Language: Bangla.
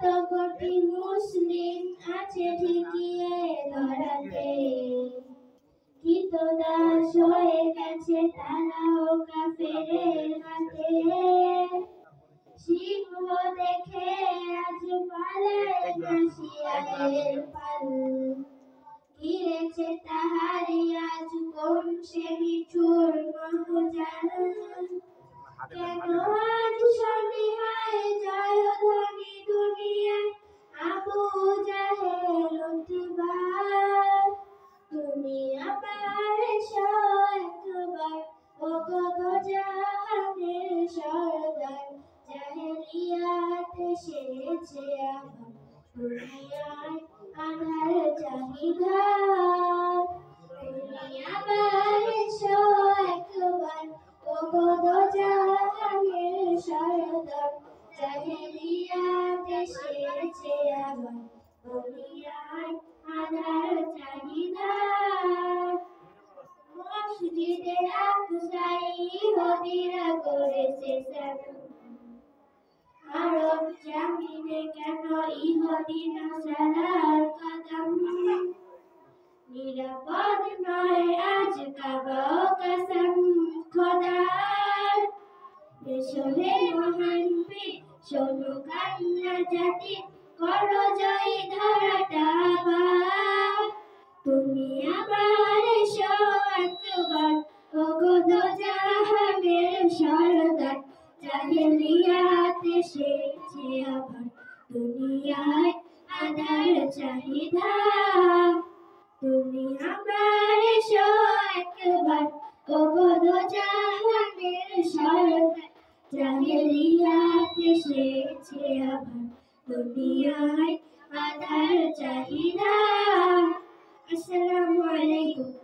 কত কোটি মুসলিম আছে ঠিকই এ ধরাতে, কৃতদাস হয়ে গেছে তারাও কাফেরের হাতে। সিংহ দেখে আজ পালায় না শিয়ালের পাল, ঘিরেছে তাহারি আজ কোন সে নিঠুর মহজাল। কেন আজ সন্দেহায় জয়ধ্বনি দুনিয়ায়, আবু জাহেল উঠবার। তুমি আমার এসো একবার, ওগো দোজাহানের সরদার। জাহেলিয়াত এসেছে আবার, দুনিয়ায় আধার চাহিদা। তুমি আমার এসো একবার, ওগো দোজাহানের সরদার। জাহেলিয়াত এসেছে আবার, দুনিয়ায় আধার চাহিদা। মসজিদে আকসায় ইহুদিরা করেছে সালাম, আরব জামিনে কেন ইহুদি নাসারার কদম। নিরাপদ নয় আজ কাবা ও কসম খোদার। এসো হে মহান পীর, শোনো কান্না জাতি, করো জয়ী ধরাটা আবার। তুমি আবার এসো একবার, ওগো দোজাহানের সরদার। জাহেলিয়াত এসেছে আবার, দুনিয়ায় আধার চাহিদা। তুমি আবার এসো একবার, ওগো দোজাহানের সরদার। জাহেলিয়াত এসেছে আবার, দুনিয়ায় আধার চাহিদা। আসসালামু আলাইকুম।